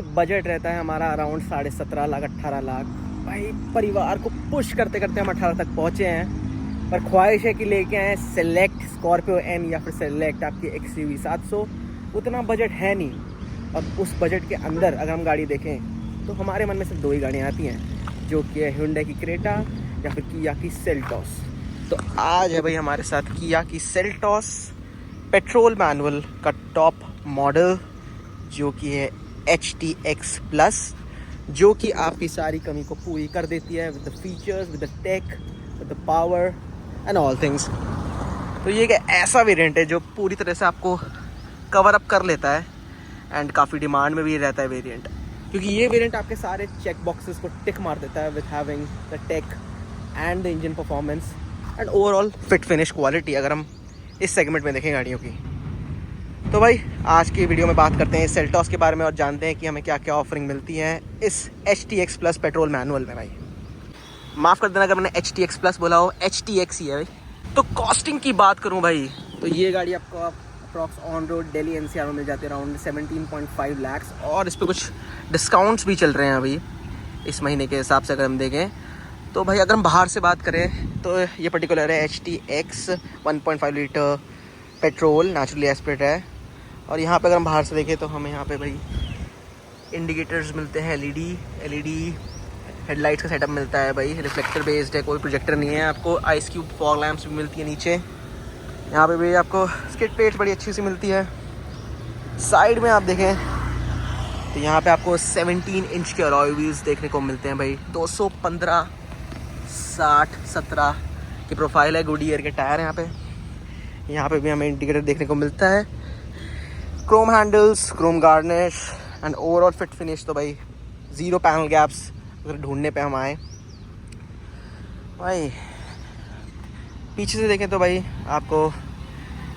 भाई बजट रहता है हमारा अराउंड 17.5 लाख 18 लाख। भाई परिवार को पुश करते करते हम 18 तक पहुँचे हैं, पर ख्वाहिश है कि लेके आए सेलेक्ट स्कॉर्पियो एन या फिर सेलेक्ट आपकी XUV 700। उतना बजट है नहीं, और उस बजट के अंदर अगर हम गाड़ी देखें तो हमारे मन में सिर्फ 2 ही गाड़ियाँ आती हैं, जो कि है Hyundai की क्रेटा या फिर किया की सेल्टॉस। तो आज है भाई हमारे साथ किया की सेल्टॉस पेट्रोल मैनुअल का टॉप मॉडल, जो कि है HTX प्लस, जो कि आपकी सारी कमी को पूरी कर देती है with the features, with the tech, with the power and all things. तो ये एक ऐसा वेरिएंट है जो पूरी तरह से आपको कवर अप कर लेता है एंड काफ़ी डिमांड में भी रहता है वेरिएंट, क्योंकि ये वेरिएंट आपके सारे चेक बॉक्सेस को टिक मार देता है with having the tech and the engine performance and overall fit finish quality, अगर हम इस सेगमेंट में देखें गाड़ियों की। तो भाई आज की वीडियो में बात करते हैं सेल्टॉस के बारे में और जानते हैं कि हमें क्या क्या ऑफरिंग मिलती है इस HTX प्लस पेट्रोल मैनुअल में। भाई माफ़ कर देना अगर मैंने HTX प्लस बोला हो, HTX ही है भाई। तो कॉस्टिंग की बात करूं भाई, तो ये गाड़ी आपको approx on road Delhi NCR में मिल जाती है अराउंड 17.5 लाख, और इस पर कुछ डिस्काउंट्स भी चल रहे हैं अभी इस महीने के हिसाब से अगर हम देखें। तो भाई अगर हम बाहर से बात करें तो ये पर्टिकुलर है HTX 1.5 litre petrol naturally aspirate है। और यहाँ पे अगर हम बाहर से देखें तो हमें यहाँ पे भाई इंडिकेटर्स मिलते हैं, LED हेडलाइट्स का सेटअप मिलता है भाई, रिफ्लेक्टर बेस्ड है, कोई प्रोजेक्टर नहीं है। आपको आइस क्यूब फॉग लैम्प्स भी मिलती है नीचे। यहाँ पे भी आपको स्किड प्लेट्स बड़ी अच्छी सी मिलती है। साइड में आप देखें तो यहाँ पे आपको 17 इंच के अलॉय व्हील्स देखने को मिलते हैं भाई। 215 60 17 की प्रोफाइल है, गुडियर के टायर हैं यहाँ पे भी हमें इंडिकेटर देखने को मिलता है। Chrome handles, Chrome garnish and overall fit finish तो भाई ज़ीरो पैनल गैप्स अगर ढूंढने पे हम आए। भाई पीछे से देखें तो भाई आपको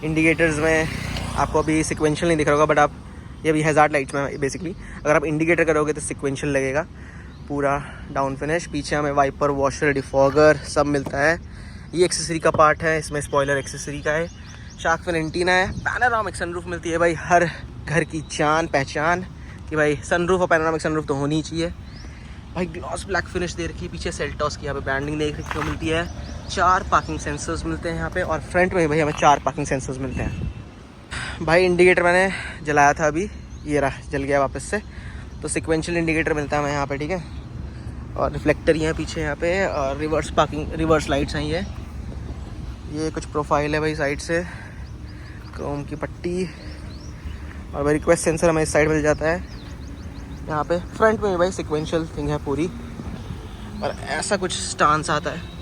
इंडिकेटर्स में आपको अभी सिक्वेंशियल नहीं दिख रहा होगा, बट आप ये अभी हैज़ार्ड लाइट्स में बेसिकली अगर आप इंडिकेटर करोगे तो सिक्वेंशियल लगेगा पूरा डाउन फिनिश। पीछे हमें वाइपर, वॉशर, डिफॉगर सब मिलता है। ये एक्सेसरी का पार्ट है, इसमें स्पॉइलर एक्सेसरी का है, शार्क फिन एंटीना है, पैनोरामिक सनरूफ मिलती है भाई। हर घर की जान पहचान कि भाई सनरूफ और पैनोरामिक सनरूफ तो होनी ही चाहिए भाई। ग्लॉस ब्लैक फिनिश दे रखी है, पीछे सेल्टॉस की यहाँ पे ब्रांडिंग देखने को मिलती है। 4 पार्किंग सेंसर्स मिलते हैं यहाँ पे, और फ्रंट में भाई हमें 4 पार्किंग सेंसर्स मिलते हैं। भाई इंडिकेटर मैंने जलाया था अभी, ये रहा जल गया वापस से। तो सिक्वेंशियल इंडिकेटर मिलता है हमें यहाँ पे, ठीक है। और रिफ्लेक्टर ही है पीछे यहाँ पे, और रिवर्स लाइट्स हैं ये कुछ प्रोफाइल है भाई साइड से, क्रोम की पट्टी, और भाई रिक्वेस्ट सेंसर हमें इस साइड मिल जाता है यहाँ पे। फ्रंट में भाई सिक्वेंशियल थिंग है पूरी, और ऐसा कुछ स्टांस आता है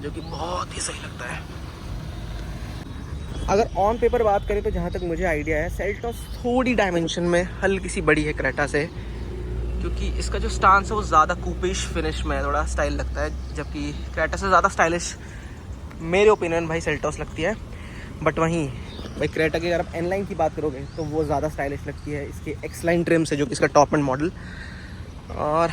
जो कि बहुत ही सही लगता है। अगर ऑन पेपर बात करें तो जहाँ तक मुझे आइडिया है सेल्टॉस थोड़ी डायमेंशन में हल्की सी बड़ी है क्रेटा से, क्योंकि इसका जो स्टांस है वो ज़्यादा कूपिश फिनिश में थोड़ा स्टाइल लगता है, जबकि क्रेटा से ज़्यादा स्टाइलिश मेरे ओपिनियन भाई सेल्टॉस लगती है। बट वहीं भाई क्रेटा की अगर आप एन लाइन की बात करोगे तो वो ज़्यादा स्टाइलिश लगती है इसके एक्स लाइन ट्रिम से, जो कि इसका टॉप एंड मॉडल। और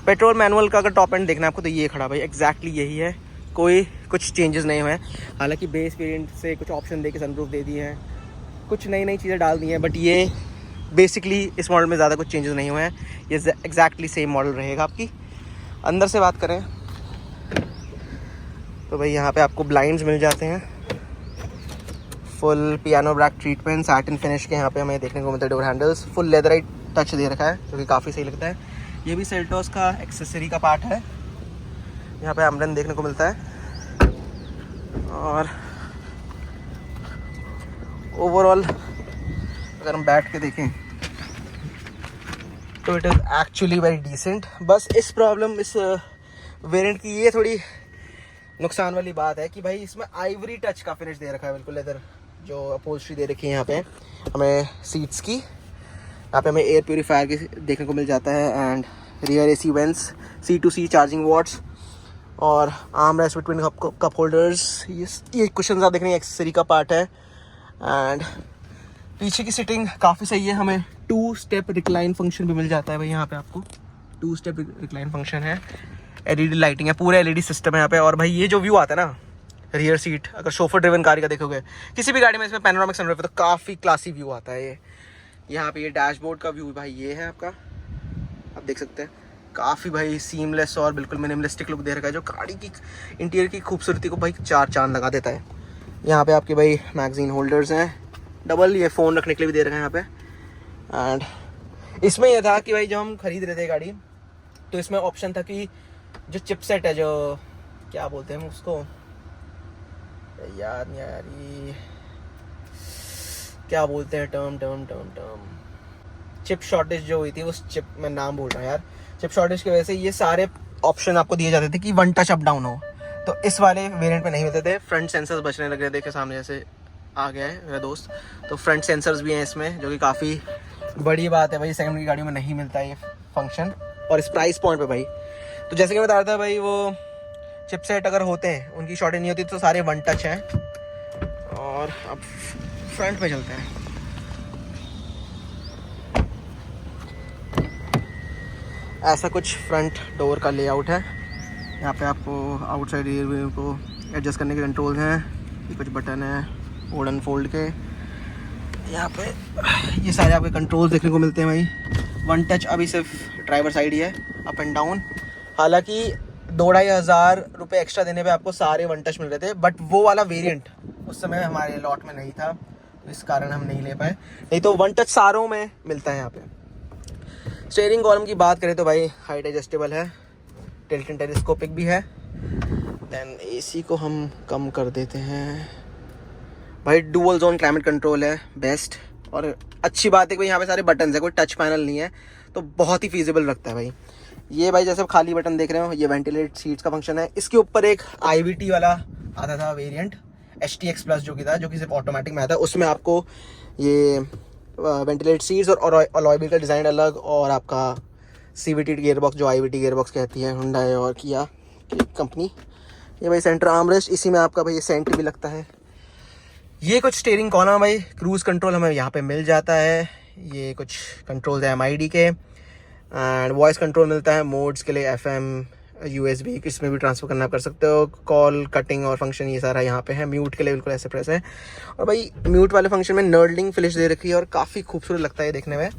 पेट्रोल मैनुअल का अगर टॉप एंड देखना है आपको तो ये खड़ा भाई एग्जैक्टली यही है, कोई कुछ चेंजेस नहीं हुए हैं। हालांकि बेस वेरिएंट से कुछ ऑप्शन दे के सनरूफ दे दिए हैं, कुछ नई नई चीज़ें डाल दी हैं, बट ये बेसिकली इस मॉडल में ज़्यादा कुछ चेंजेस नहीं हुए हैं। ये एग्जैक्टली सेम मॉडल रहेगा आपकी। अंदर से बात करें तो भाई यहाँ पे आपको ब्लाइंड्स मिल जाते हैं, full piano black treatment, satin finish के यहाँ पे हमें देखने को मिलता है। Door handles full leatherette touch दे रखा है, जो कि काफ़ी सही लगता है। ये भी सेल्टॉस का एक्सेसरी का पार्ट है, यहाँ पे एम्ब्लेम देखने को मिलता है। और ओवरऑल अगर हम बैठ के देखें तो it is actually very decent. बस इस प्रॉब्लम इस वेरिएंट की ये थोड़ी नुकसान वाली बात है कि भाई इसमें आइवरी टच का फिनिश दे रखा है, बिल्कुल लेदर जो अपहोल्स्ट्री दे रखी है यहाँ पे हमें सीट्स की। यहाँ पे हमें एयर प्योरीफायर की देखने को मिल जाता है, and rear AC vents, C2C charging watts, और arm rest between cup holders. ये कुशन आप देख रहे हैं एक्सेसरी का पार्ट है। एंड पीछे की सीटिंग काफ़ी सही है, हमें 2 स्टेप रिक्लाइन फंक्शन भी मिल जाता है भाई। यहाँ पे आपको 2 स्टेप रिक्लाइन फंक्शन है, LED लाइटिंग है, पूरा LED सिस्टम है यहाँ पे। और भाई ये जो व्यू आता है ना रियर सीट, अगर शोफर ड्रिवन कार का देखोगे किसी भी गाड़ी में, इसमें पैनोरामिक सनरूफ है तो काफ़ी क्लासी व्यू आता है ये। यहाँ पे ये डैशबोर्ड का व्यू भाई ये है आपका, आप देख सकते हैं। काफ़ी भाई सीमलेस और बिल्कुल मिनिमलिस्टिक लुक दे रखा है, जो गाड़ी की इंटीरियर की खूबसूरती को भाई चार चांद लगा देता है। यहाँ पे आपके भाई मैगजीन होल्डर्स हैं, डबल ये फ़ोन रखने के लिए भी दे रखा है यहाँ पे। एंड इसमें यह था कि भाई जब हम खरीद रहे थे गाड़ी, तो इसमें ऑप्शन था कि जो चिपसेट है, जो क्या बोलते हैं उसको, याद नहीं यार, ये क्या बोलते हैं, टर्म चिप शॉर्टेज जो हुई थी, उस चिप में नाम बोल रहा हूँ यार, चिप शॉर्टेज की वजह से ये सारे ऑप्शन आपको दिए जाते थे कि वन टच अप डाउन हो, तो इस वाले वेरिएंट में नहीं मिलते थे। फ्रंट सेंसर्स बचने लग रहे थे, के सामने जैसे आ गया है मेरा दोस्त, तो फ्रंट सेंसर्स भी हैं इसमें, जो कि काफ़ी बड़ी बात है भाई, सेकंड की गाड़ियों में नहीं मिलता है ये फंक्शन, और इस प्राइस पॉइंट पे भाई। तो जैसे कि मैं बता रहा था भाई, वो चिपसेट अगर होते हैं, उनकी शॉर्टेज नहीं होती, तो सारे वन टच हैं। और अब फ्रंट पे चलते हैं। ऐसा कुछ फ्रंट डोर का लेआउट है। यहाँ पे आपको आउटसाइड रियर व्यू को एडजस्ट करने के कंट्रोल हैं, ये कुछ बटन है फोल्ड एंड फोल्ड के। यहाँ पे ये सारे आपके कंट्रोल देखने को मिलते हैं भाई। वन टच अभी सिर्फ ड्राइवर साइड ही है, अप एंड डाउन। हालांकि 2-2,500 रुपये एक्स्ट्रा देने पे आपको सारे वन टच मिल रहे थे, बट वो वाला वेरिएंट उस समय हमारे लॉट में नहीं था, तो इस कारण हम नहीं ले पाए, नहीं तो वन टच सारों में मिलता है यहाँ पे। स्टीयरिंग कॉलम की बात करें तो भाई हाइट एडजस्टेबल है, टिल्ट एंड टेलीस्कोपिक भी है। देन एसी को हम कम कर देते हैं भाई, डुअल जोन क्लाइमेट कंट्रोल है, बेस्ट। और अच्छी बात है कि भाई यहाँ पे सारे बटन है, कोई टच पैनल नहीं है, तो बहुत ही फीजिबल रखता है भाई। ये भाई जैसे खाली बटन देख रहे हो, ये वेंटिलेट सीट्स का फंक्शन है। इसके ऊपर एक IVT वाला आता था वेरिएंट, HTX प्लस जो कि था, जो कि सिर्फ ऑटोमेटिक में आता है। उसमें आपको ये वेंटिलेट सीट्स और अलॉय व्हील का डिज़ाइन अलग, और आपका CVT गियरबॉक्स, जो IVT गियरबॉक्स कहती है हुंडई और किया की कंपनी। ये भाई सेंटर आर्मरेस्ट, इसी में आपका भाई सेंटर भी लगता है। ये कुछ स्टीयरिंग कॉलम भाई, क्रूज़ कंट्रोल हमें यहाँ पे मिल जाता है। ये कुछ कंट्रोल्स है MID के, एंड वॉइस कंट्रोल मिलता है मोड्स के लिए, FM, USB, किस में भी ट्रांसफ़र करना कर सकते हो। कॉल कटिंग और फंक्शन ये सारा यहाँ पे है। म्यूट के लिए बिल्कुल ऐसे प्रेस है, और भाई म्यूट वाले फंक्शन में नर्डलिंग फिनिश दे रखी है, और काफ़ी खूबसूरत लगता है देखने में।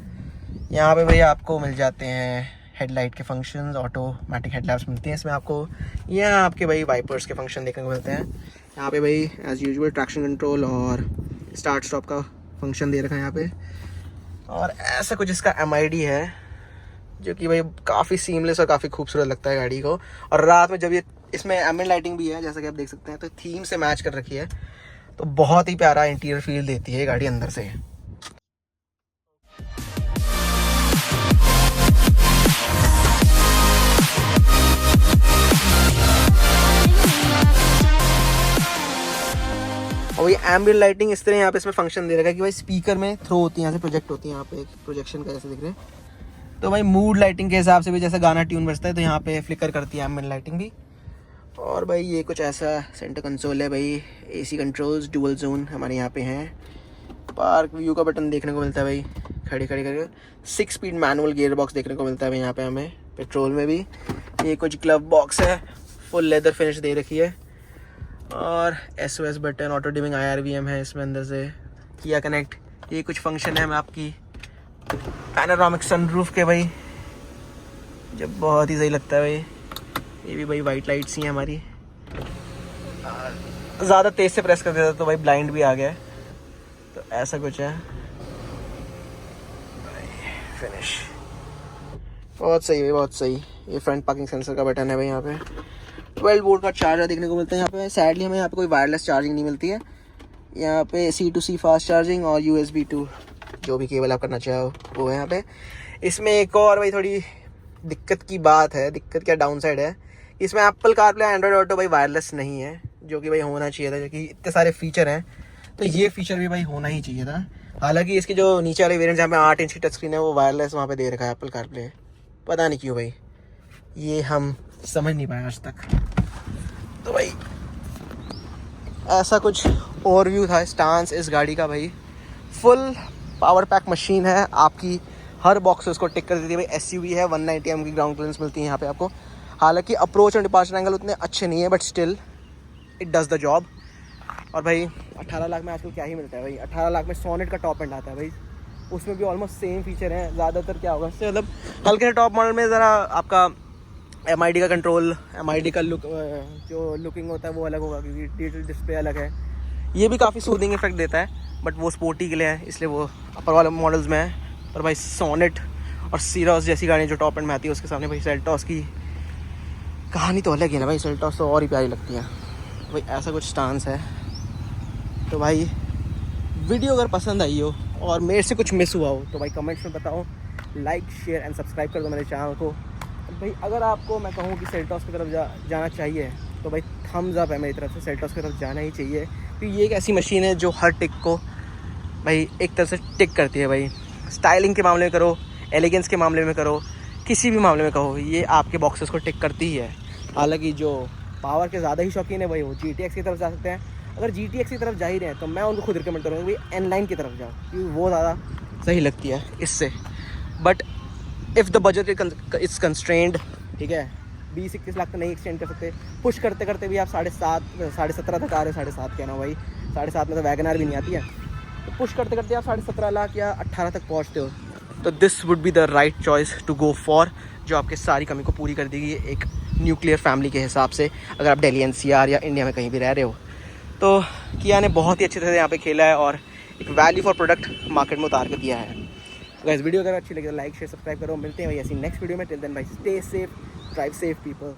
यहाँ पे भाई आपको मिल जाते हैं हेडलाइट के फंक्शंस, ऑटोमेटिक हेडलैम्प्स मिलती हैं इसमें आपको। यहाँ आपके भाई वाइपर्स के फंक्शन देखने को मिलते हैं। यहाँ पे भाई एज़ यूजुअल ट्रैक्शन कंट्रोल और स्टार्ट स्टॉप का फंक्शन दे रखा है यहाँ पे। और ऐसा कुछ इसका MID है, जो कि भाई काफ़ी सीमलेस और काफ़ी खूबसूरत लगता है गाड़ी को। और रात में जब ये इसमें एम्बिएंट लाइटिंग भी है, जैसा कि आप देख सकते हैं, तो थीम से मैच कर रखी है, तो बहुत ही प्यारा इंटीरियर फील देती है गाड़ी अंदर से। और ये एम्बिएंट लाइटिंग इस तरह यहाँ पे इसमें फंक्शन दे रखा है कि भाई स्पीकर में थ्रो होती है, यहाँ से प्रोजेक्ट होती है, यहाँ पे एक प्रोजेक्शन का जैसे दिख रहे हैं। तो भाई मूड लाइटिंग के हिसाब से भी जैसे गाना ट्यून बजता है, तो यहाँ पे फ्लिकर करती है एम्बिएंट लाइटिंग भी। और भाई ये कुछ ऐसा सेंटर कंसोल है भाई, AC कंट्रोल्स डुअल जोन हमारे यहाँ पे हैं। पार्क व्यू का बटन देखने को मिलता है भाई, खड़ी करके 6 स्पीड मैनुअल गियर बॉक्स देखने को मिलता है भाई यहाँ पे हमें, पेट्रोल में भी। ये कुछ ग्लव बॉक्स है, फुल लेदर फिनिश दे रखी है। और SOS button, auto dimming IRVM है इसमें अंदर से, किया कनेक्ट। ये कुछ फंक्शन है हमें आपकी पैनोरामिक सनरूफ के भाई, जब बहुत ही सही लगता है भाई। ये भी भाई वाइट लाइट्स ही हैं हमारी, ज़्यादा तेज़ से प्रेस कर देता तो भाई ब्लाइंड भी आ गया है, तो ऐसा कुछ है। फिनिश बहुत सही भाई, बहुत सही। ये फ्रंट पार्किंग सेंसर का बटन है भाई यहाँ पे। 12 वोल्ट का चार्जर देखने को मिलता है यहाँ पे। सैडली हमें यहाँ पे कोई वायरलेस चार्जिंग नहीं मिलती है। यहाँ पे C to C fast charging और USB to जो भी केबल आप करना चाहो वो है यहाँ पे। इसमें एक और भाई थोड़ी दिक्कत की बात है, दिक्कत क्या डाउन साइड है, इसमें एप्पल कारप्ले एंड्रॉयड ऑटो भाई वायरलेस नहीं है, जो कि भाई होना चाहिए था, जो कि इतने सारे फीचर हैं, तो ये फीचर भी भाई होना ही चाहिए था। हालांकि इसके जो नीचे वाले वेरिएंट जहाँ पे 8 इंच की टच स्क्रीन है, वो वायरलेस वहाँ पे दे रखा है एप्पल कारप्ले, पता नहीं क्यों भाई, ये हम समझ नहीं पाए आज तक। तो भाई ऐसा कुछ ओवरव्यू था स्टांस इस गाड़ी का भाई। फुल पावर पैक मशीन है, आपकी हर बॉक्स उसको टिक कर देती है भाई। SUV है, 190 mm की ग्राउंड क्लियरेंस मिलती है यहाँ पे आपको। हालांकि अप्रोच और डिपार्चर एंगल उतने अच्छे नहीं है, but still it does the job. और भाई 18 लाख में आजकल क्या ही मिलता है भाई, 18 लाख में सोनेट का टॉप एंड आता है भाई, उसमें भी ऑलमोस्ट सेम फीचर हैं ज़्यादातर। क्या होगा इससे मतलब हल्के से टॉप मॉडल में ज़रा आपका MID का कंट्रोल, MID का लुक, जो लुकिंग होता है वो अलग होगा क्योंकि डिजिटल डिस्प्ले अलग है। ये भी काफ़ी सूदिंग इफेक्ट देता है, बट वो स्पोर्टी के लिए है इसलिए वो अपर वाले मॉडल्स में है। पर भाई सोनेट और सीरोस जैसी गाड़ी जो टॉप एंड में आती है उसके सामने भाई सेल्टॉस की कहानी तो अलग है ना भाई। सेल्टॉस तो और ही प्यारी लगती है भाई। ऐसा कुछ स्टांस है। तो भाई वीडियो अगर पसंद आई हो और मेरे से कुछ मिस हुआ हो तो भाई कमेंट्स में बताओ, लाइक शेयर एंड सब्सक्राइब कर दो मेरे चैनल को। भाई अगर आपको मैं कहूँ कि सेल्टॉस की तरफ जाना चाहिए तो भाई थम्स अप है मेरी तरफ से, सेल्टॉस की तरफ जाना ही चाहिए क्योंकि ये एक ऐसी मशीन है जो हर टिक को भाई एक तरह से टिक करती है भाई। स्टाइलिंग के मामले में करो, एलिगेंस के मामले में करो, किसी भी मामले में कहो, ये आपके बॉक्सेस को टिक करती ही है। हालांकि जो पावर के ज़्यादा ही शौकीन है भाई वो GTX की तरफ जा सकते हैं। अगर GTX की तरफ जा ही रहे हैं तो मैं उनको खुद रिकमेंड करूँगा भाई N9 की तरफ जाओ क्योंकि वो ज़्यादा सही लगती है इससे। But if the budget is constrained, ठीक है, 20-21 लाख तो नहीं एक्सटेंड कर सकते। पुश करते करते भी आप 17.5 तक आ रहे हो। 7.5 कहना भाई, 7.5 में तो वैगनआर भी नहीं आती है। तो पुश करते करते आप 17.5 लाख या 18 तक पहुँचते हो तो this would be the right choice to go for, जो आपके सारी कमी को पूरी कर देगी एक न्यूक्लियर फैमिली के हिसाब से। अगर आप दिल्ली NCR या इंडिया में कहीं भी रह रहे हो तो किया ने बहुत ही अच्छी तरह से यहाँ पे खेला है और एक वैल्यू फॉर प्रोडक्ट मार्केट में उतार कर दिया है। तो गाइस वीडियो अगर अच्छी लगे तो लाइक शेयर सब्सक्राइब करो। मिलते हैं भाई ऐसी नेक्स्ट वीडियो में। टिल देन भाई stay safe, drive safe people.